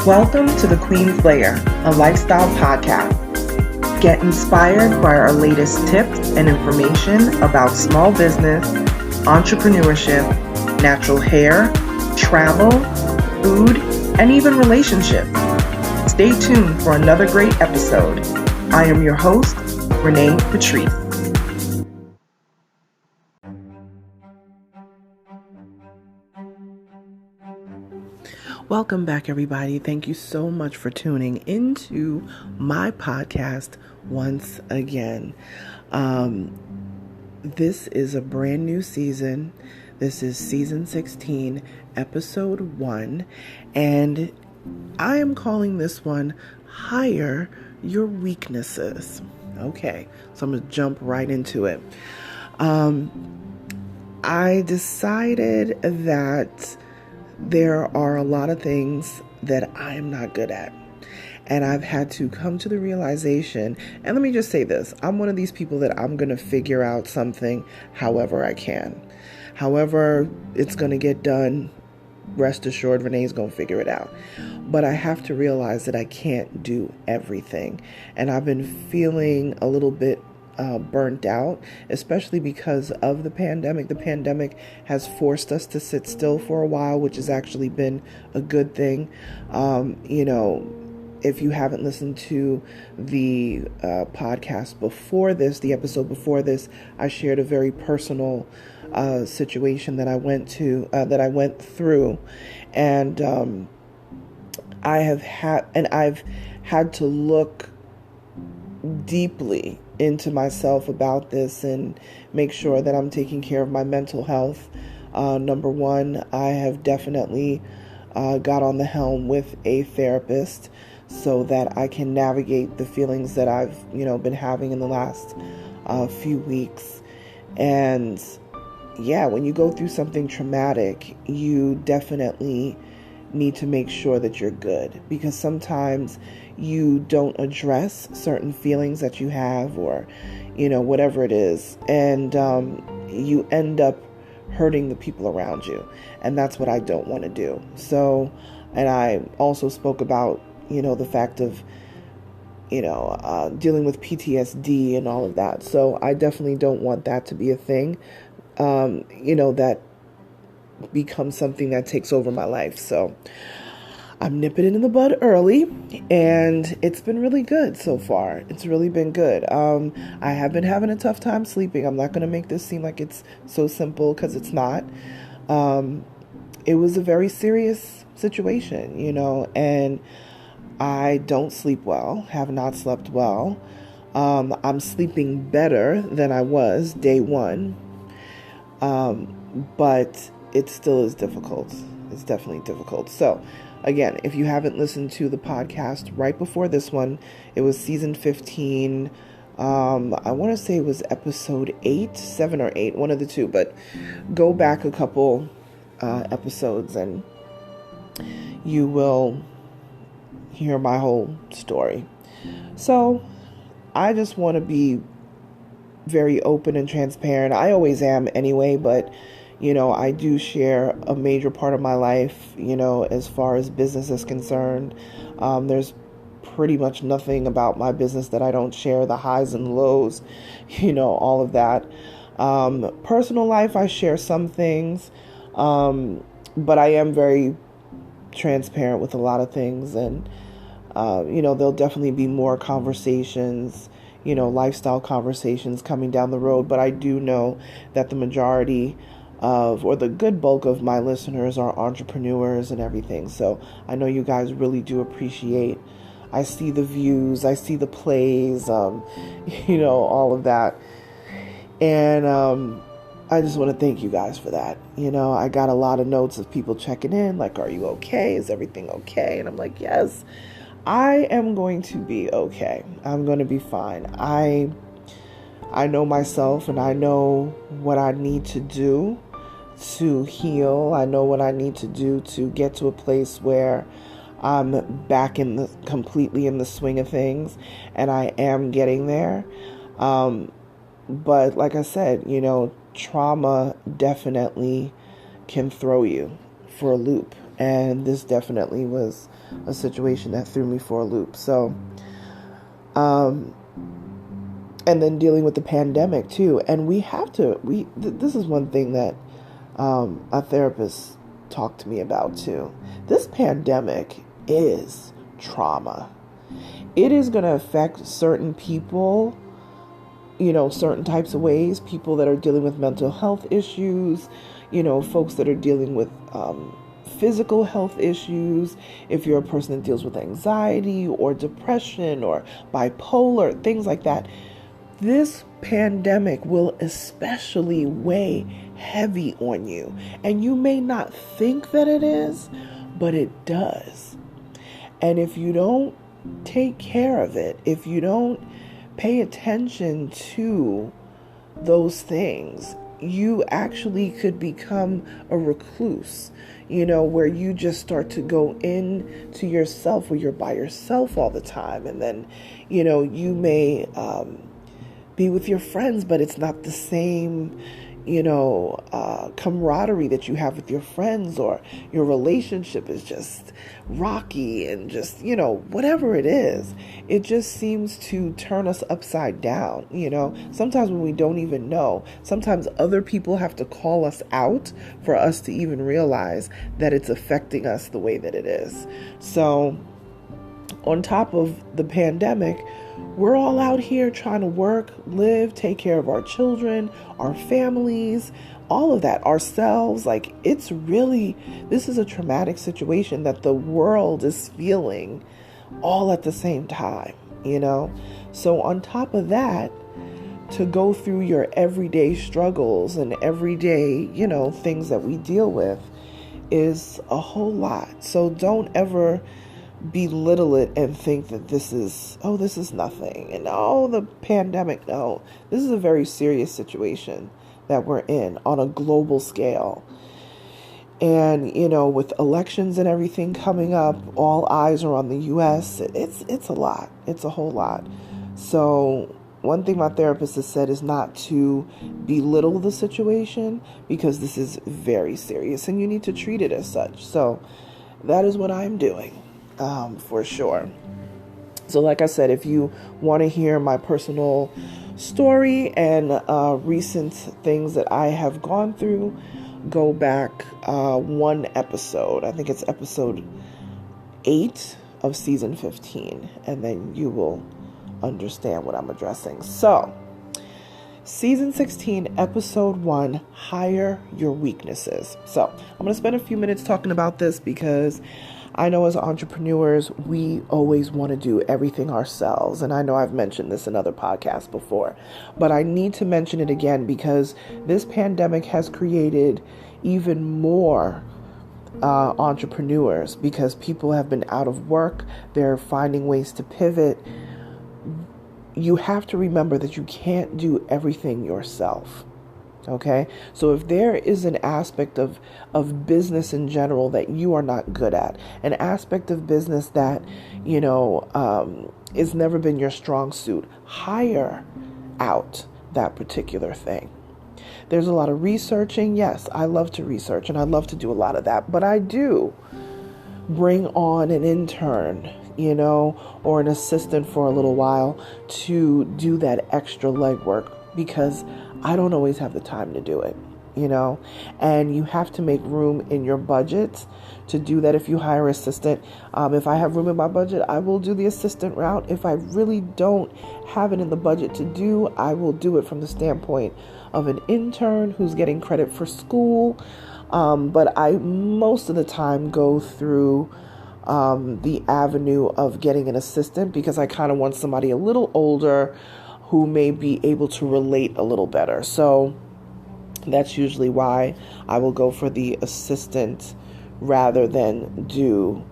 Welcome to the Queen's Lair, a lifestyle podcast. Get inspired by our latest tips and information about small business, entrepreneurship, natural hair, travel, food, and even relationships. Stay tuned for another great episode. I am your host, Renee Patrice. Welcome back, everybody. Thank you so much for tuning into my podcast once again. This is a brand new season. This is season 16, episode 1, and I am calling this one Hire Your Weaknesses. Okay, so I'm going to jump right into it. I decided that there are a lot of things that I am not good at. And I've had to come to the realization, and let me just say this, I'm one of these people that I'm going to figure out something however I can. However it's going to get done, rest assured Renee's going to figure it out. But I have to realize that I can't do everything. And I've been feeling a little bit burnt out, especially because of the pandemic. The pandemic has forced us to sit still for a while, which has actually been a good thing. If you haven't listened to the podcast before this, the episode before this, I shared a very personal situation that I went through, and I've had to look deeply into myself about this and make sure that I'm taking care of my mental health. Number one, I have definitely got on the helm with a therapist so that I can navigate the feelings that I've, been having in the last few weeks. And yeah, when you go through something traumatic, you definitely need to make sure that you're good, because sometimes you don't address certain feelings that you have, or whatever it is, and you end up hurting the people around you, and that's what I don't want to do. So, and I also spoke about the fact of dealing with PTSD and all of that. So I definitely don't want that to be a thing that becomes something that takes over my life. So I'm nipping it in the bud early, and it's been really good so far. It's really been good. I have been having a tough time sleeping. I'm not going to make this seem like it's so simple, because it's not. It was a very serious situation, and I don't sleep well, have not slept well. I'm sleeping better than I was day one, but it still is difficult. It's definitely difficult. So again, if you haven't listened to the podcast right before this one, it was season 15. I want to say it was episode 7 or 8, one of the two, but go back a couple episodes and you will hear my whole story. So I just want to be very open and transparent. I always am anyway, but I do share a major part of my life, as far as business is concerned. There's pretty much nothing about my business that I don't share, the highs and lows, all of that. Personal life, I share some things, but I am very transparent with a lot of things. And, there'll definitely be more conversations, lifestyle conversations coming down the road. But I do know that the majority or the good bulk of my listeners are entrepreneurs and everything. So I know you guys really do appreciate. I see the views, I see the plays, all of that. And I just want to thank you guys for that. I got a lot of notes of people checking in, like, are you okay? Is everything okay? And I'm like, yes, I am going to be okay. I'm going to be fine. I know myself, and I know what I need to do to heal. I know what I need to do to get to a place where I'm back completely in the swing of things, and I am getting there. But like I said, trauma definitely can throw you for a loop. And this definitely was a situation that threw me for a loop. So, and then dealing with the pandemic too. And this is one thing that a therapist talked to me about too. This pandemic is trauma. It is going to affect certain people, certain types of ways. People that are dealing with mental health issues, folks that are dealing with physical health issues. If you're a person that deals with anxiety or depression or bipolar, things like that, this pandemic will especially weigh heavy on you. And you may not think that it is, but it does. And if you don't take care of it, if you don't pay attention to those things, you actually could become a recluse, where you just start to go into yourself, where you're by yourself all the time. And then, you may be with your friends, but it's not the same, camaraderie that you have with your friends, or your relationship is just rocky and just, whatever it is, it just seems to turn us upside down. Sometimes when we don't even know, sometimes other people have to call us out for us to even realize that it's affecting us the way that it is. So on top of the pandemic, we're all out here trying to work, live, take care of our children, our families, all of that, ourselves. Like, this is a traumatic situation that the world is feeling all at the same time, So on top of that, to go through your everyday struggles and everyday, things that we deal with is a whole lot. So don't ever belittle it and think that this is nothing, and the pandemic. No, this is a very serious situation that we're in on a global scale. And with elections and everything coming up, all eyes are on the US. It's a lot. It's a whole lot. So one thing my therapist has said is not to belittle the situation, because this is very serious and you need to treat it as such. So that is what I'm doing. For sure. So like I said, if you want to hear my personal story and recent things that I have gone through, go back one episode. I think it's episode 8 of season 15, and then you will understand what I'm addressing. So, season 16, episode 1, hire your weaknesses. So, I'm going to spend a few minutes talking about this because I know as entrepreneurs, we always want to do everything ourselves. And I know I've mentioned this in other podcasts before, but I need to mention it again because this pandemic has created even more entrepreneurs, because people have been out of work. They're finding ways to pivot. You have to remember that you can't do everything yourself. Okay, so if there is an aspect of business in general that you are not good at, an aspect of business that, has never been your strong suit, hire out that particular thing. There's a lot of researching. Yes, I love to research and I love to do a lot of that, but I do bring on an intern, or an assistant for a little while to do that extra legwork, because I don't always have the time to do it, and you have to make room in your budget to do that. If you hire an assistant, if I have room in my budget, I will do the assistant route. If I really don't have it in the budget to do, I will do it from the standpoint of an intern who's getting credit for school. But I most of the time go through the avenue of getting an assistant, because I kind of want somebody a little older who may be able to relate a little better. So that's usually why I will go for the assistant rather than do,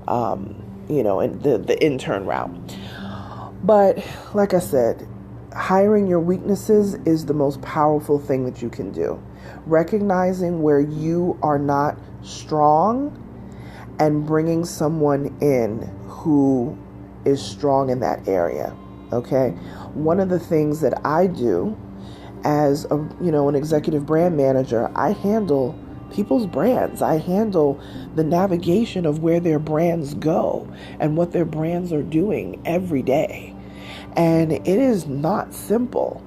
the intern route. But like I said, hiring your weaknesses is the most powerful thing that you can do. Recognizing where you are not strong and bringing someone in who is strong in that area. Okay. One of the things that I do as an executive brand manager, I handle people's brands. I handle the navigation of where their brands go and what their brands are doing every day. And it is not simple,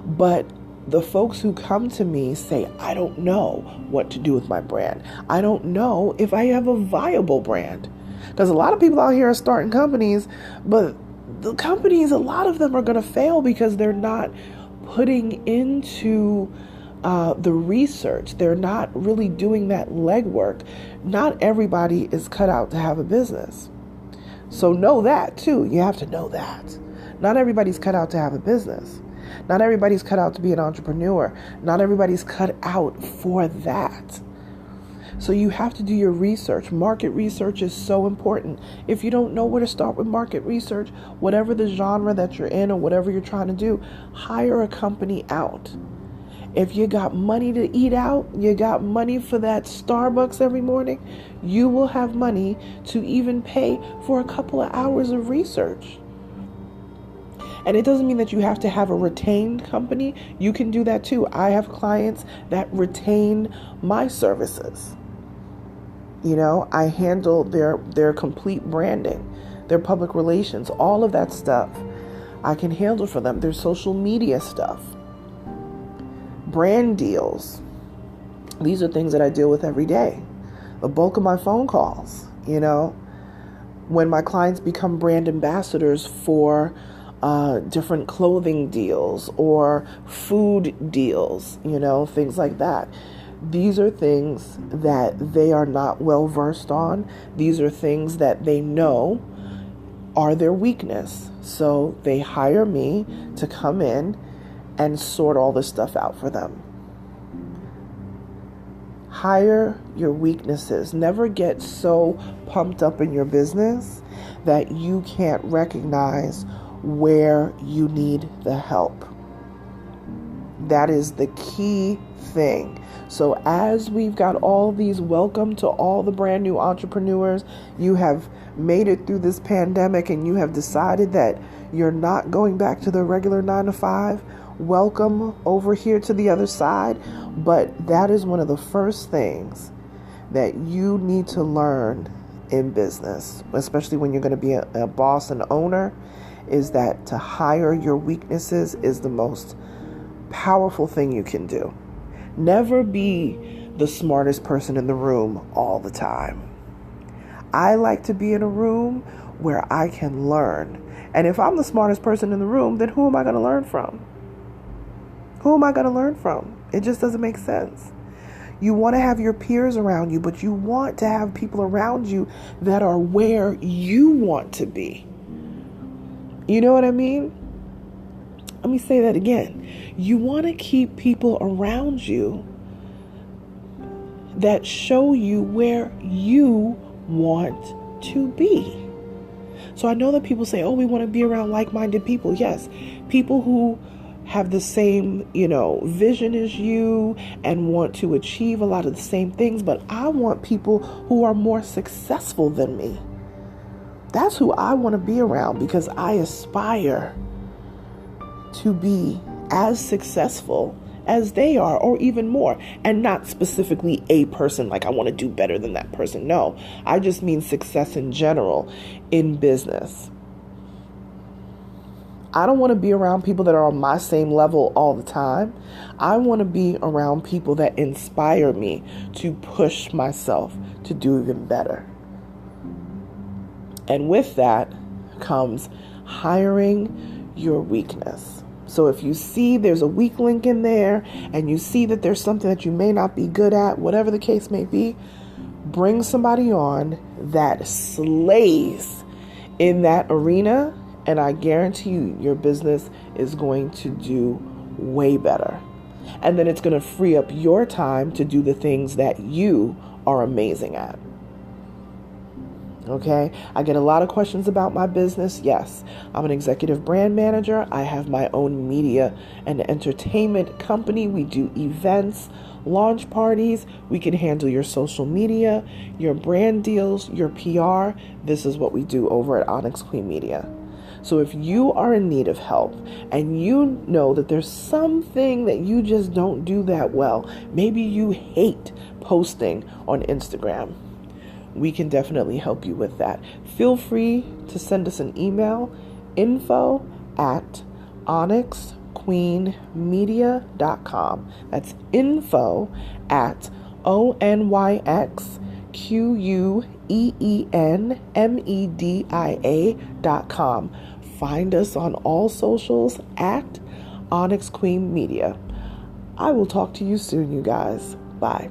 but the folks who come to me say, I don't know what to do with my brand. I don't know if I have a viable brand. Because a lot of people out here are starting companies, but the companies, a lot of them are going to fail because they're not putting into the research. They're not really doing that legwork. Not everybody is cut out to have a business. So know that too. You have to know that. Not everybody's cut out to have a business. Not everybody's cut out to be an entrepreneur. Not everybody's cut out for that. So you have to do your research. Market research is so important. If you don't know where to start with market research, whatever the genre that you're in or whatever you're trying to do, hire a company out. If you got money to eat out, you got money for that Starbucks every morning, you will have money to even pay for a couple of hours of research. And it doesn't mean that you have to have a retained company. You can do that too. I have clients that retain my services. I handle their complete branding, their public relations, all of that stuff. I can handle for them. Their social media stuff. Brand deals. These are things that I deal with every day. The bulk of my phone calls, when my clients become brand ambassadors for different clothing deals or food deals, things like that. These are things that they are not well versed on. These are things that they know are their weakness. So they hire me to come in and sort all this stuff out for them. Hire your weaknesses. Never get so pumped up in your business that you can't recognize where you need the help. That is the key thing. So as we've got all these, welcome to all the brand new entrepreneurs. You have made it through this pandemic and you have decided that you're not going back to the regular 9 to 5. Welcome over here to the other side. But that is one of the first things that you need to learn in business, especially when you're going to be a boss and owner, is that to hire your weaknesses is the most powerful thing you can do. Never be the smartest person in the room all the time. I like to be in a room where I can learn. And if I'm the smartest person in the room, then who am I going to learn from? Who am I going to learn from? It just doesn't make sense. You want to have your peers around you, but you want to have people around you that are where you want to be. You know what I mean? Let me say that again. You want to keep people around you that show you where you want to be. So I know that people say, we want to be around like-minded people. Yes, people who have the same, vision as you and want to achieve a lot of the same things. But I want people who are more successful than me. That's who I want to be around because I aspire to be as successful as they are or even more. And not specifically a person, like I want to do better than that person. No, I just mean success in general in business. I don't want to be around people that are on my same level all the time. I want to be around people that inspire me to push myself to do even better. And with that comes hiring your weakness. So if you see there's a weak link in there and you see that there's something that you may not be good at, whatever the case may be, bring somebody on that slays in that arena. And I guarantee you, your business is going to do way better. And then it's going to free up your time to do the things that you are amazing at. Okay, I get a lot of questions about my business. Yes, I'm an executive brand manager. I have my own media and entertainment company. We do events, launch parties. We can handle your social media, your brand deals, your PR. This is what we do over at Onyx Queen Media. So if you are in need of help and you know that there's something that you just don't do that well, maybe you hate posting on Instagram, we can definitely help you with that. Feel free to send us an email, info@onyxqueenmedia.com. That's info@onyxqueenmedia.com. Find us on all socials at Onyx Queen Media. I will talk to you soon, you guys. Bye.